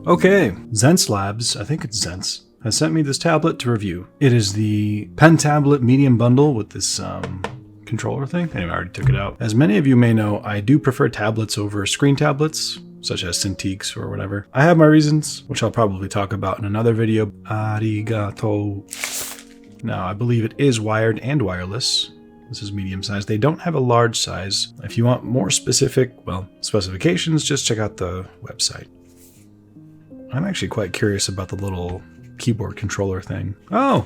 Okay, Xencelabs, I think it's Xenc, has sent me this tablet to review. It is the pen tablet medium bundle with this controller thing. Anyway, I already took it out. As many of you may know, I do prefer tablets over screen tablets, such as Cintiqs or whatever. I have my reasons, which I'll probably talk about in another video. Arigato. Now, I believe it is wired and wireless. This is medium size. They don't have a large size. If you want more specific, well, specifications, just check out the website. I'm actually quite curious about the little keyboard controller thing. Oh,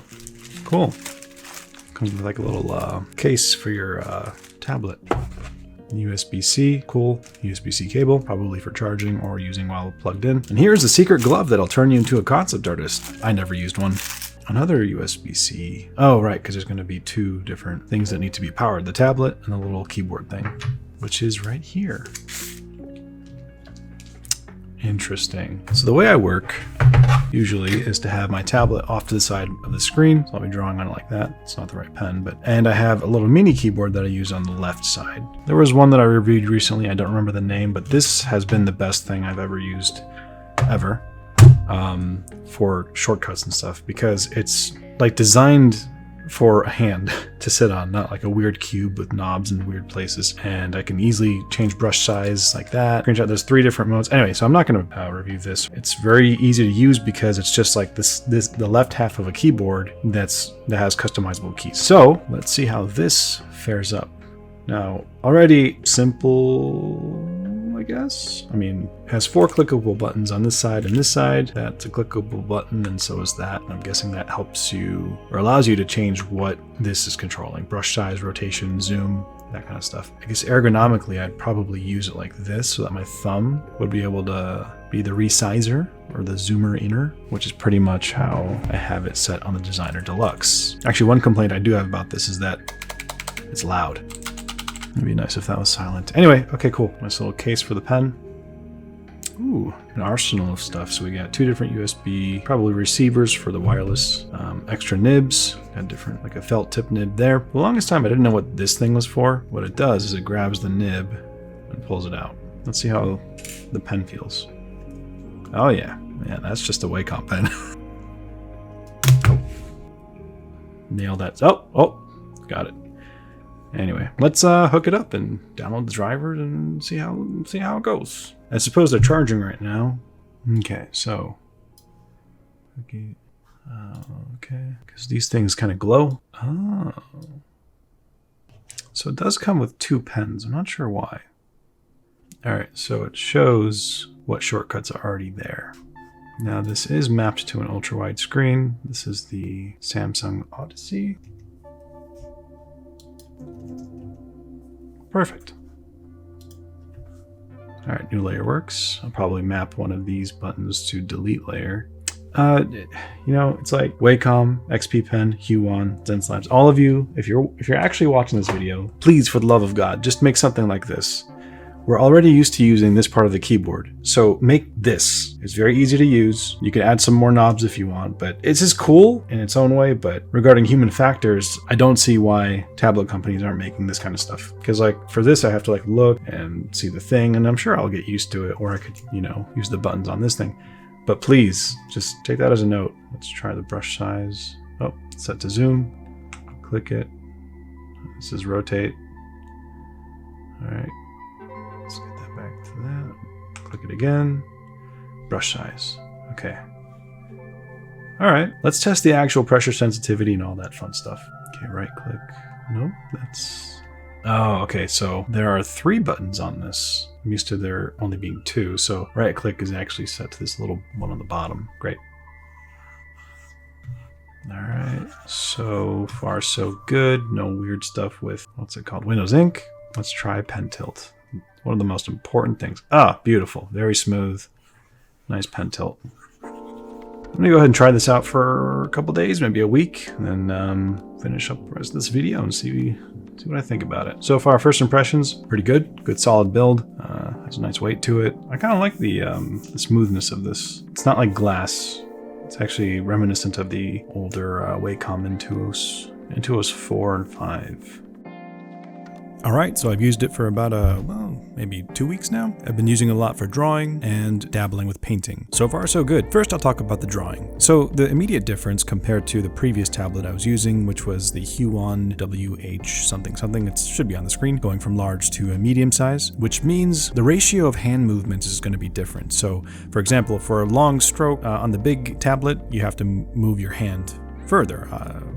cool. Comes with like a little case for your tablet. USB-C, cool. USB-C cable, probably for charging or using while plugged in. And here's a secret glove that'll turn you into a concept artist. I never used one. Another USB-C. Oh, right, because there's going to be two different things that need to be powered. The tablet and the little keyboard thing, which is right here. Interesting. So the way I work usually is to have my tablet off to the side of the screen. So I'll be drawing on it like that. It's not the right pen, and I have a little mini keyboard that I use on the left side. There was one that I reviewed recently. I don't remember the name, but this has been the best thing I've ever used, ever, for shortcuts and stuff, because it's like designed for a hand to sit on, not like a weird cube with knobs in weird places. And I can easily change brush size like that. Screenshot, there's 3 different modes. Anyway, so I'm not going to review this. It's very easy to use because it's just like the left half of a keyboard that has customizable keys. So let's see how this fares up. Now, already simple, I guess. I mean, it has 4 clickable buttons on this side and this side. That's a clickable button, and so is that. And I'm guessing that helps you, or allows you to change what this is controlling. Brush size, rotation, zoom, that kind of stuff. I guess ergonomically, I'd probably use it like this so that my thumb would be able to be the resizer or the zoomer inner, which is pretty much how I have it set on the Designer Deluxe. Actually, one complaint I do have about this is that it's loud. It'd be nice if that was silent. Anyway, okay, cool. Nice little case for the pen. Ooh, an arsenal of stuff. So we got 2 different USB, probably receivers for the wireless, extra nibs, got different, like a felt tip nib there. For the longest time, I didn't know what this thing was for. What it does is it grabs the nib and pulls it out. Let's see how the pen feels. Oh yeah, that's just a Wacom pen. Oh. Nail that. Oh, got it. Anyway, let's hook it up and download the drivers and see how it goes. I suppose they're charging right now. Okay, so okay, because these things kind of glow. Oh, so it does come with 2 pens. I'm not sure why. All right, so it shows what shortcuts are already there. Now this is mapped to an ultra-wide screen. This is the Samsung Odyssey. Perfect. All right, new layer works. I'll probably map one of these buttons to delete layer. You know, it's like Wacom, XP Pen, Huon, Xencelabs. All of you, if you're actually watching this video, please, for the love of God, just make something like this. We're already used to using this part of the keyboard, so make this. It's very easy to use. You can add some more knobs if you want, but it's just cool in its own way. But regarding human factors, I don't see why tablet companies aren't making this kind of stuff. Because like for this, I have to like look and see the thing, and I'm sure I'll get used to it, or I could, you know, use the buttons on this thing. But please, just take that as a note. Let's try the brush size. Oh, set to zoom. Click it. This is rotate. All right. Let's get that back to that. Click it again. Brush size. Okay. All right. Let's test the actual pressure sensitivity and all that fun stuff. Okay, right click. Nope, that's... Oh, okay. So there are 3 buttons on this. I'm used to there only being 2. So right click is actually set to this little one on the bottom. Great. All right. So far, so good. No weird stuff with, what's it called? Windows Ink. Let's try pen tilt. One of the most important things. Ah, beautiful. Very smooth. Nice pen tilt. I'm going to go ahead and try this out for a couple days, maybe a week, and then finish up the rest of this video and see what I think about it. So far, first impressions, pretty good. Good solid build. Has a nice weight to it. I kind of like the smoothness of this. It's not like glass. It's actually reminiscent of the older Wacom Intuos 4 and 5. All right, so I've used it for about maybe 2 weeks now. I've been using it a lot for drawing and dabbling with painting. So far, so good. First, I'll talk about the drawing. So the immediate difference compared to the previous tablet I was using, which was the Huon WH something, it should be on the screen, going from large to a medium size, which means the ratio of hand movements is going to be different. So for example, for a long stroke on the big tablet, you have to move your hand further,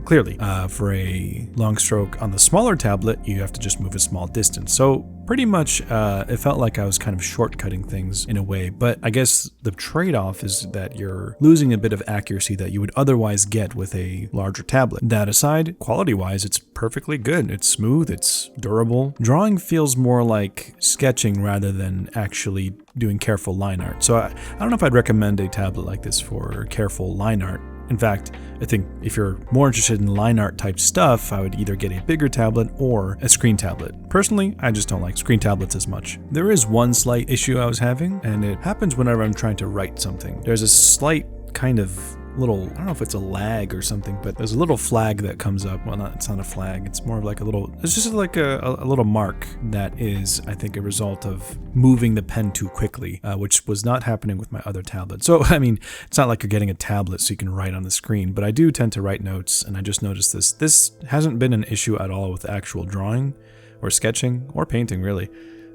clearly. For a long stroke on the smaller tablet, you have to just move a small distance. So pretty much it felt like I was kind of shortcutting things in a way, but I guess the trade-off is that you're losing a bit of accuracy that you would otherwise get with a larger tablet. That aside, quality-wise, it's perfectly good. It's smooth, it's durable. Drawing feels more like sketching rather than actually doing careful line art. So I don't know if I'd recommend a tablet like this for careful line art. In fact, I think if you're more interested in line art type stuff, I would either get a bigger tablet or a screen tablet. Personally, I just don't like screen tablets as much. There is one slight issue I was having, and it happens whenever I'm trying to write something. There's a slight kind of little, I don't know if it's a lag or something, but there's a little flag that comes up. Well, it's not a flag. It's more of like it's just like a little mark that is, I think, a result of moving the pen too quickly, which was not happening with my other tablet. So, I mean, it's not like you're getting a tablet so you can write on the screen, but I do tend to write notes, and I just noticed this. This hasn't been an issue at all with actual drawing or sketching or painting, really.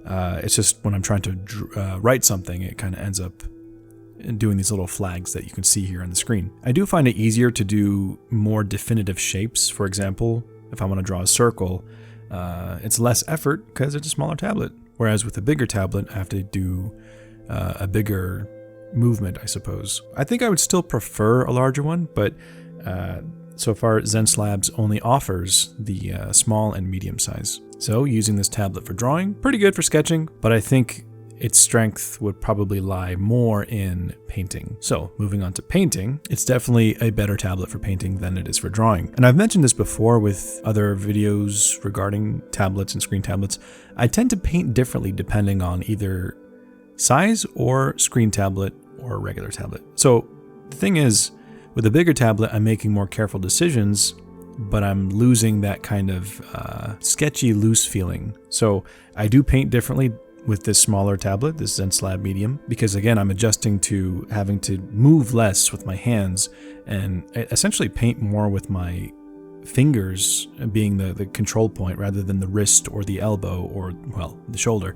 It's just when I'm trying to write something, it kind of ends up doing these little flags that you can see here on the screen. I do find it easier to do more definitive shapes. For example, if I want to draw a circle, it's less effort because it's a smaller tablet. Whereas with a bigger tablet, I have to do a bigger movement, I suppose. I think I would still prefer a larger one, but so far Xencelabs only offers the small and medium size. So using this tablet for drawing, pretty good for sketching, but I think its strength would probably lie more in painting. So moving on to painting, it's definitely a better tablet for painting than it is for drawing. And I've mentioned this before with other videos regarding tablets and screen tablets. I tend to paint differently depending on either size or screen tablet or regular tablet. So the thing is, with a bigger tablet, I'm making more careful decisions, but I'm losing that kind of sketchy, loose feeling. So I do paint differently with this smaller tablet, this Xencelab medium, because again, I'm adjusting to having to move less with my hands and essentially paint more with my fingers being the control point rather than the wrist or the elbow or, well, the shoulder.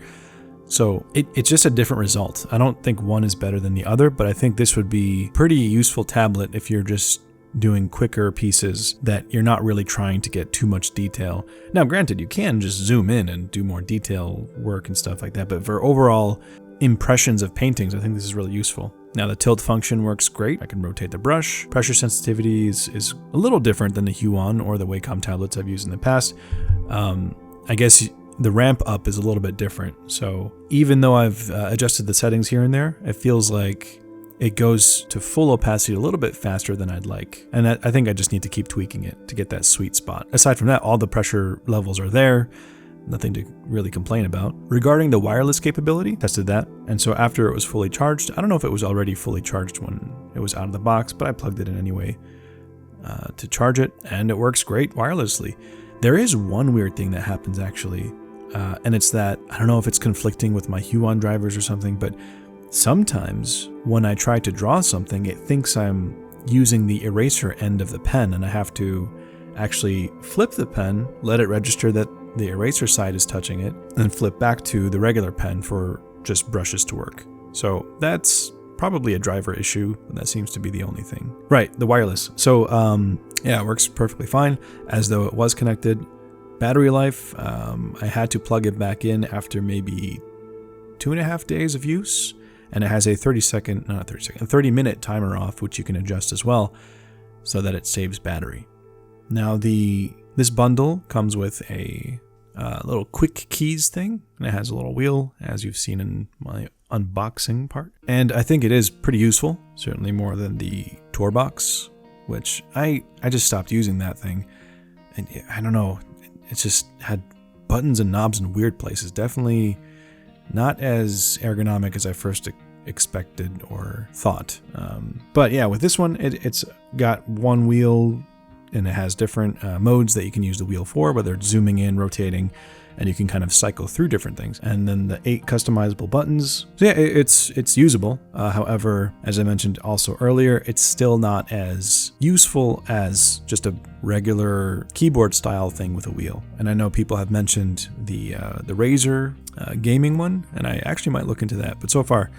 So it's just a different result. I don't think one is better than the other, but I think this would be a pretty useful tablet if you're just doing quicker pieces that you're not really trying to get too much detail. Now, granted, you can just zoom in and do more detail work and stuff like that, but for overall impressions of paintings, I think this is really useful. Now, the tilt function works great. I can rotate the brush. Pressure sensitivity is a little different than the Huon or the Wacom tablets I've used in the past. I guess the ramp up is a little bit different. So even though I've adjusted the settings here and there, it feels like it goes to full opacity a little bit faster than I'd like. And I think I just need to keep tweaking it to get that sweet spot. Aside from that, all the pressure levels are there. Nothing to really complain about. Regarding the wireless capability, tested that. And so after it was fully charged, I don't know if it was already fully charged when it was out of the box, but I plugged it in anyway to charge it, and it works great wirelessly. There is one weird thing that happens actually, and it's that, I don't know if it's conflicting with my Huon drivers or something, but sometimes when I try to draw something, it thinks I'm using the eraser end of the pen, and I have to actually flip the pen, let it register that the eraser side is touching it, and flip back to the regular pen for just brushes to work. So that's probably a driver issue, but that seems to be the only thing. Right, the wireless. So yeah, it works perfectly fine, as though it was connected. Battery life, I had to plug it back in after maybe 2.5 days of use, and it has a 30-minute timer off, which you can adjust as well, so that it saves battery. Now this bundle comes with a little quick keys thing, and it has a little wheel, as you've seen in my unboxing part. And I think it is pretty useful, certainly more than the tour box, which I just stopped using that thing. And I don't know, it just had buttons and knobs in weird places. Definitely not as ergonomic as I first expected or thought. But yeah, with this one, it's got one wheel, and it has different modes that you can use the wheel for, whether it's zooming in, rotating, and you can kind of cycle through different things. And then the 8 customizable buttons. So yeah, it's usable. However, as I mentioned also earlier, it's still not as useful as just a regular keyboard style thing with a wheel. And I know people have mentioned the Razer gaming one, and I actually might look into that. But so far,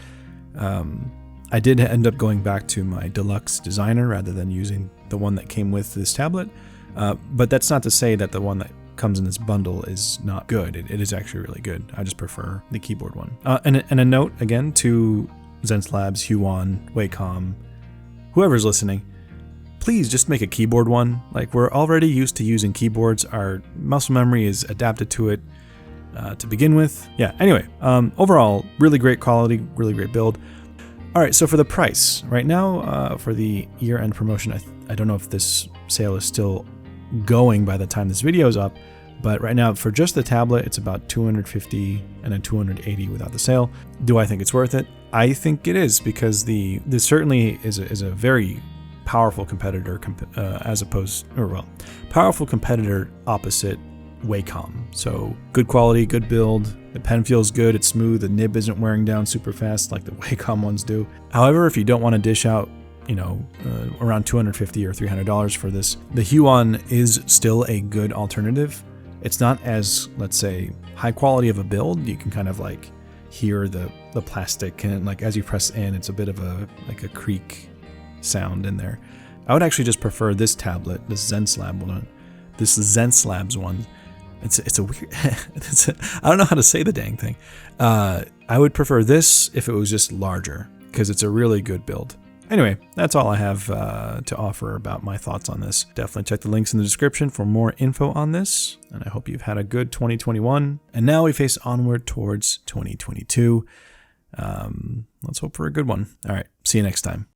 I did end up going back to my deluxe designer rather than using the one that came with this tablet. But that's not to say that the one that comes in this bundle is not good. It is actually really good. I just prefer the keyboard one. And a note again to Xencelabs, Huon, Wacom, whoever's listening, please just make a keyboard one. Like, we're already used to using keyboards. Our muscle memory is adapted to it to begin with. Yeah, anyway, overall, really great quality, really great build. All right, so for the price, right now for the year-end promotion, I don't know if this sale is still going by the time this video is up, but right now for just the tablet, it's about $250 and then $280 without the sale. Do I think it's worth it? I think it is, because this certainly is a very powerful competitor powerful competitor opposite Wacom. So good quality, good build. The pen feels good, it's smooth, the nib isn't wearing down super fast like the Wacom ones do. However, if you don't want to dish out, around $250 or $300 for this, the Huon is still a good alternative. It's not as, let's say, high quality of a build. You can kind of like hear the plastic, and like as you press in, it's a bit of a creak sound in there. I would actually just prefer this tablet, this Xencelabs one. It's a weird, I don't know how to say the dang thing. I would prefer this if it was just larger, because it's a really good build. Anyway, that's all I have to offer about my thoughts on this. Definitely check the links in the description for more info on this, and I hope you've had a good 2021. And now we face onward towards 2022. Let's hope for a good one. All right, see you next time.